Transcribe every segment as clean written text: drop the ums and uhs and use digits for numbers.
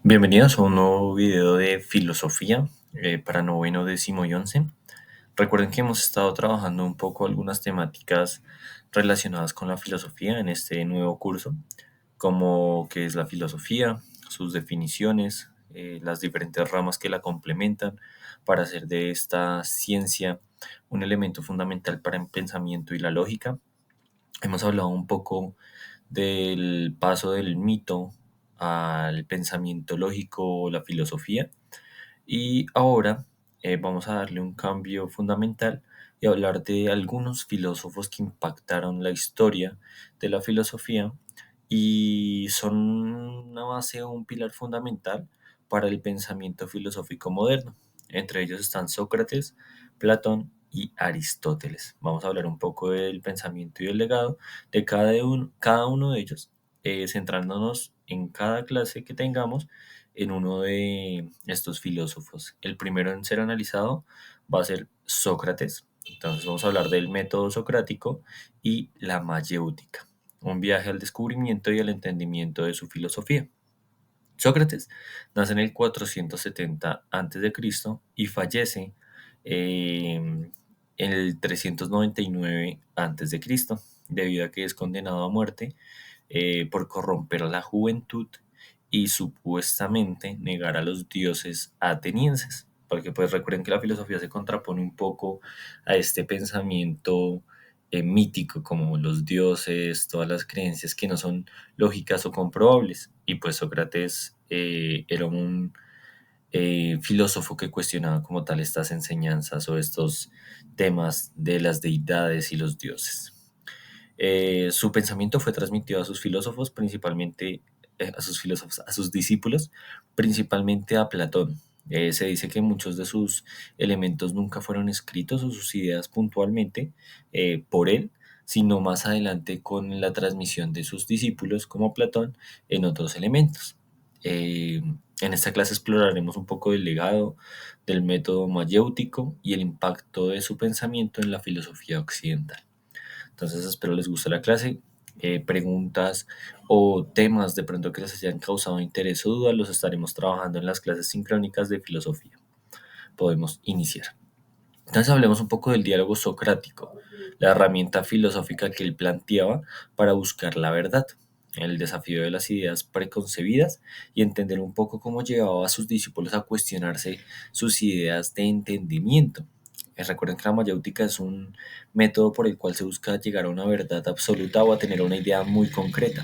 Bienvenidos a un nuevo video de filosofía para noveno, décimo y once. Recuerden que hemos estado trabajando un poco algunas temáticas relacionadas con la filosofía en este nuevo curso, como qué es la filosofía, sus definiciones, las diferentes ramas que la complementan para hacer de esta ciencia un elemento fundamental para el pensamiento y la lógica. Hemos hablado un poco del paso del mito al pensamiento lógico, la filosofía, y ahora vamos a darle un cambio fundamental y hablar de algunos filósofos que impactaron la historia de la filosofía y son una base o un pilar fundamental para el pensamiento filosófico moderno. Entre ellos están Sócrates, Platón y Aristóteles. Vamos a hablar un poco del pensamiento y el legado de cada uno de ellos, centrándonos en cada clase que tengamos en uno de estos filósofos. El primero en ser analizado va a ser Sócrates. Entonces vamos a hablar del método socrático y la mayéutica, un viaje al descubrimiento y al entendimiento de su filosofía. Sócrates nace en el 470 a.C. y fallece en el 399 a.C., debido a que es condenado a muerte por corromper a la juventud y supuestamente negar a los dioses atenienses. Porque pues recuerden que la filosofía se contrapone un poco a este pensamiento mítico, como los dioses, todas las creencias que no son lógicas o comprobables. Y pues Sócrates era un filósofo que cuestionaba como tal estas enseñanzas o estos temas de las deidades y los dioses. Su pensamiento fue transmitido a sus filósofos, principalmente a sus discípulos, principalmente a Platón. Se dice que muchos de sus elementos nunca fueron escritos o sus ideas puntualmente por él, sino más adelante con la transmisión de sus discípulos como Platón en otros elementos. En esta clase exploraremos un poco del legado del método mayéutico y el impacto de su pensamiento en la filosofía occidental. Entonces espero les guste la clase. Preguntas o temas de pronto que les hayan causado interés o duda los estaremos trabajando en las clases sincrónicas de filosofía. Podemos iniciar. Entonces hablemos un poco del diálogo socrático, la herramienta filosófica que él planteaba para buscar la verdad, el desafío de las ideas preconcebidas y entender un poco cómo llevaba a sus discípulos a cuestionarse sus ideas de entendimiento. Recuerden que la mayéutica es un método por el cual se busca llegar a una verdad absoluta o a tener una idea muy concreta.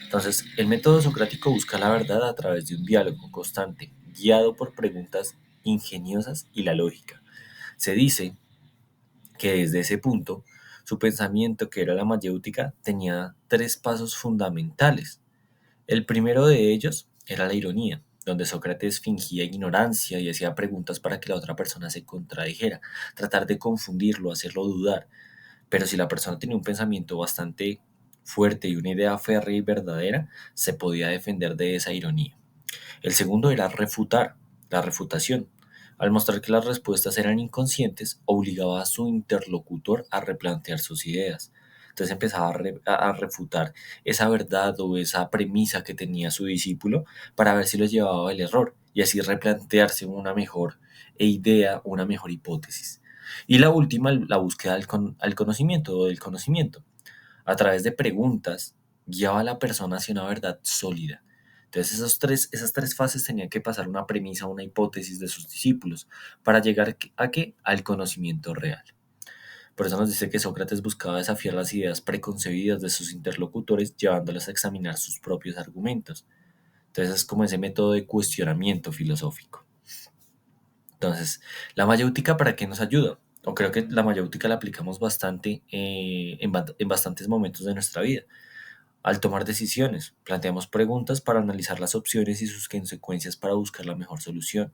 Entonces, el método socrático busca la verdad a través de un diálogo constante, guiado por preguntas ingeniosas y la lógica. Se dice que desde ese punto, su pensamiento, que era la mayéutica, tenía tres pasos fundamentales. El primero de ellos era la ironía, donde Sócrates fingía ignorancia y hacía preguntas para que la otra persona se contradijera, tratar de confundirlo, hacerlo dudar. Pero si la persona tenía un pensamiento bastante fuerte y una idea férrea y verdadera, se podía defender de esa ironía. El segundo era refutar, la refutación. Al mostrar que las respuestas eran inconscientes, obligaba a su interlocutor a replantear sus ideas. Entonces empezaba a refutar esa verdad o esa premisa que tenía su discípulo para ver si lo llevaba al error y así replantearse una mejor idea, una mejor hipótesis. Y la última, la búsqueda al conocimiento o del conocimiento. A través de preguntas, guiaba a la persona hacia una verdad sólida. Entonces esas tres fases tenían que pasar una premisa, una hipótesis de sus discípulos para llegar a qué? Al conocimiento real. Por eso nos dice que Sócrates buscaba desafiar las ideas preconcebidas de sus interlocutores, llevándoles a examinar sus propios argumentos. Entonces es como ese método de cuestionamiento filosófico. Entonces, la mayéutica, ¿para qué nos ayuda? O creo que la mayéutica la aplicamos bastante en bastantes momentos de nuestra vida. Al tomar decisiones, planteamos preguntas para analizar las opciones y sus consecuencias para buscar la mejor solución,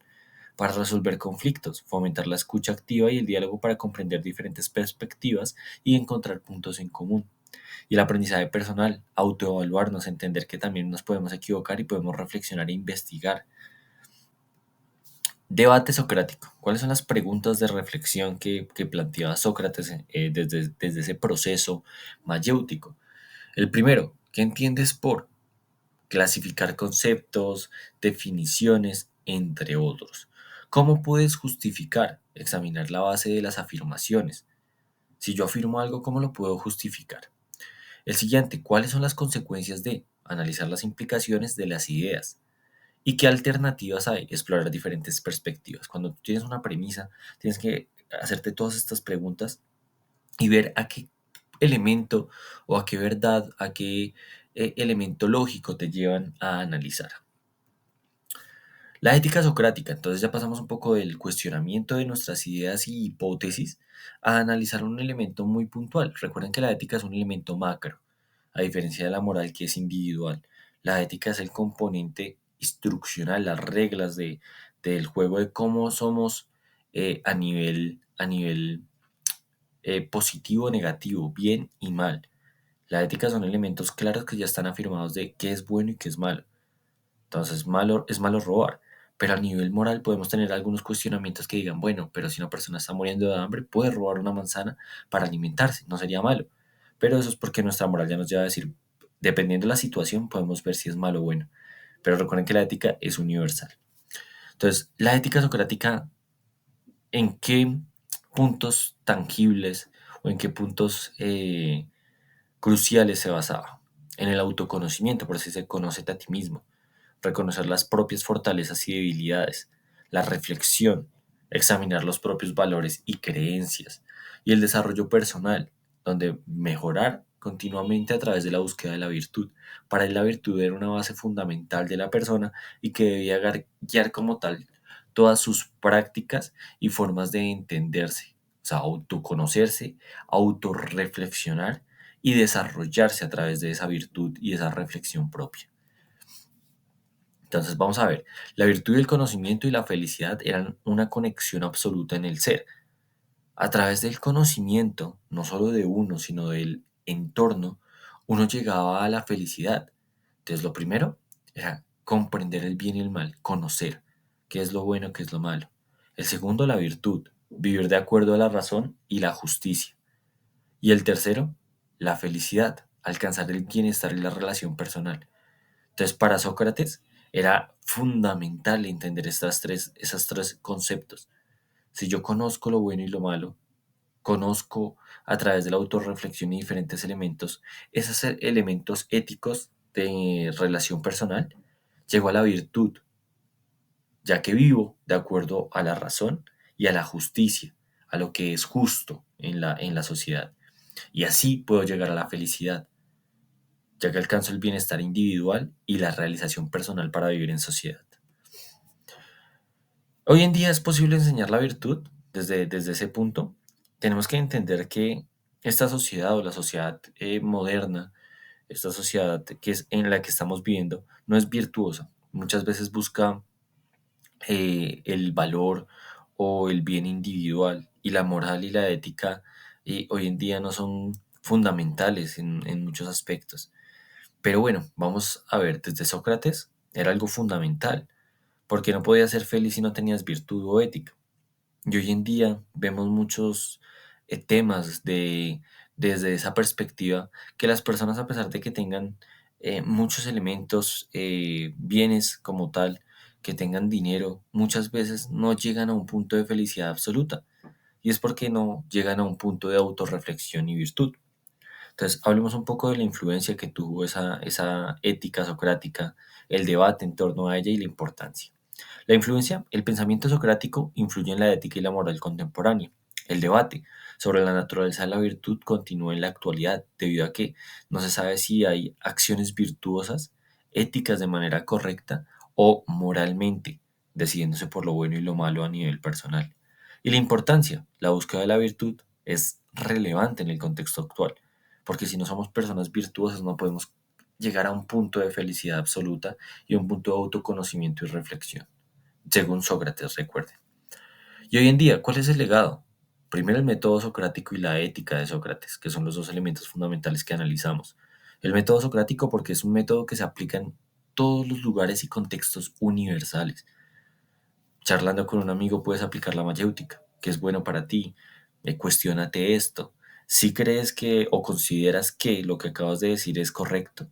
para resolver conflictos, fomentar la escucha activa y el diálogo para comprender diferentes perspectivas y encontrar puntos en común. Y el aprendizaje personal, autoevaluarnos, entender que también nos podemos equivocar y podemos reflexionar e investigar. Debate socrático. ¿Cuáles son las preguntas de reflexión que planteaba Sócrates desde ese proceso mayéutico? El primero, ¿qué entiendes por? clasificar conceptos, definiciones, entre otros. ¿Cómo puedes justificar? Examinar la base de las afirmaciones. Si yo afirmo algo, ¿cómo lo puedo justificar? El siguiente, ¿cuáles son las consecuencias de analizar las implicaciones de las ideas? ¿Y qué alternativas hay? Explorar diferentes perspectivas. Cuando tú tienes una premisa, tienes que hacerte todas estas preguntas y ver a qué elemento o a qué verdad, a qué elemento lógico te llevan a analizar. La ética socrática, entonces ya pasamos un poco del cuestionamiento de nuestras ideas y hipótesis a analizar un elemento muy puntual. Recuerden que la ética es un elemento macro, a diferencia de la moral que es individual. La ética es el componente instruccional, las reglas del juego de cómo somos a nivel positivo o negativo, bien y mal. La ética son elementos claros que ya están afirmados de qué es bueno y qué es malo. Entonces, es malo robar. Pero a nivel moral podemos tener algunos cuestionamientos que digan, bueno, pero si una persona está muriendo de hambre, puede robar una manzana para alimentarse, no sería malo. Pero eso es porque nuestra moral ya nos lleva a decir, dependiendo de la situación, podemos ver si es malo o bueno. Pero recuerden que la ética es universal. Entonces, la ética socrática, ¿en qué puntos tangibles o en qué puntos cruciales se basaba? En el autoconocimiento, por eso se conócete a ti mismo, reconocer las propias fortalezas y debilidades, la reflexión, examinar los propios valores y creencias, y el desarrollo personal, donde mejorar continuamente a través de la búsqueda de la virtud. Para él la virtud era una base fundamental de la persona y que debía guiar como tal todas sus prácticas y formas de entenderse, o sea, autoconocerse, autorreflexionar y desarrollarse a través de esa virtud y esa reflexión propia. Entonces vamos a ver, la virtud y el conocimiento y la felicidad eran una conexión absoluta en el ser. A través del conocimiento, no solo de uno, sino del entorno, uno llegaba a la felicidad. Entonces lo primero era comprender el bien y el mal, conocer qué es lo bueno, qué es lo malo. El segundo, la virtud, vivir de acuerdo a la razón y la justicia. Y el tercero, la felicidad, alcanzar el bienestar y la relación personal. Entonces, para Sócrates era fundamental entender esos tres conceptos. Si yo conozco lo bueno y lo malo, conozco a través de la autorreflexión y diferentes elementos, esos elementos éticos de relación personal, llego a la virtud, ya que vivo de acuerdo a la razón y a la justicia, a lo que es justo en la sociedad. Y así puedo llegar a la felicidad, ya que alcanzo el bienestar individual y la realización personal para vivir en sociedad. Hoy en día es posible enseñar la virtud desde ese punto. Tenemos que entender que esta sociedad o la sociedad moderna, esta sociedad que es en la que estamos viviendo, no es virtuosa. Muchas veces busca el valor o el bien individual y la moral y la ética hoy en día no son fundamentales en muchos aspectos. Pero bueno, vamos a ver, desde Sócrates era algo fundamental, porque no podías ser feliz si no tenías virtud o ética. Y hoy en día vemos muchos temas desde esa perspectiva que las personas, a pesar de que tengan muchos elementos, bienes como tal, que tengan dinero, muchas veces no llegan a un punto de felicidad absoluta. Y es porque no llegan a un punto de autorreflexión y virtud. Entonces, hablemos un poco de la influencia que tuvo esa ética socrática, el debate en torno a ella y la importancia. La influencia, el pensamiento socrático influye en la ética y la moral contemporánea. El debate sobre la naturaleza de la virtud continúa en la actualidad, debido a que no se sabe si hay acciones virtuosas, éticas de manera correcta o moralmente, decidiéndose por lo bueno y lo malo a nivel personal. Y la importancia, la búsqueda de la virtud es relevante en el contexto actual, porque si no somos personas virtuosas no podemos llegar a un punto de felicidad absoluta y un punto de autoconocimiento y reflexión, según Sócrates, recuerden. Y hoy en día, ¿cuál es el legado? Primero el método socrático y la ética de Sócrates, que son los dos elementos fundamentales que analizamos. El método socrático porque es un método que se aplica en todos los lugares y contextos universales. Charlando con un amigo puedes aplicar la mayéutica, que es bueno para ti. Cuestiónate esto. Si crees que o consideras que lo que acabas de decir es correcto,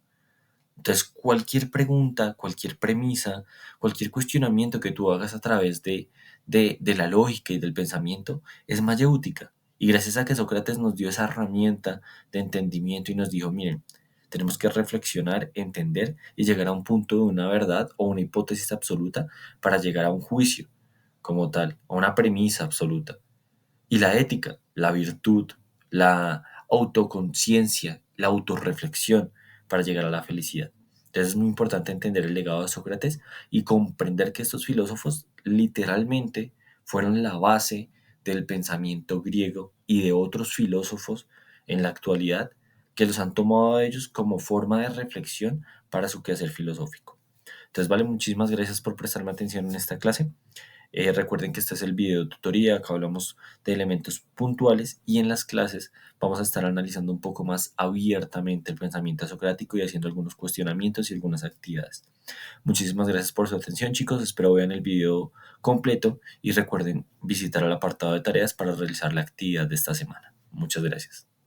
Entonces, cualquier pregunta, cualquier premisa, cualquier cuestionamiento que tú hagas a través de la lógica y del pensamiento es mayéutica. Y gracias a que Sócrates nos dio esa herramienta de entendimiento y nos dijo, miren, tenemos que reflexionar, entender y llegar a un punto de una verdad o una hipótesis absoluta para llegar a un juicio como tal, a una premisa absoluta. Y la ética, la virtud, la autoconciencia, la autorreflexión para llegar a la felicidad. Entonces es muy importante entender el legado de Sócrates y comprender que estos filósofos literalmente fueron la base del pensamiento griego y de otros filósofos en la actualidad que los han tomado a ellos como forma de reflexión para su quehacer filosófico. Entonces, vale, muchísimas gracias por prestarme atención en esta clase. Recuerden que este es el video tutoría, acá hablamos de elementos puntuales y en las clases vamos a estar analizando un poco más abiertamente el pensamiento socrático y haciendo algunos cuestionamientos y algunas actividades. Muchísimas gracias por su atención, chicos, espero vean el video completo y recuerden visitar el apartado de tareas para realizar la actividad de esta semana. Muchas gracias.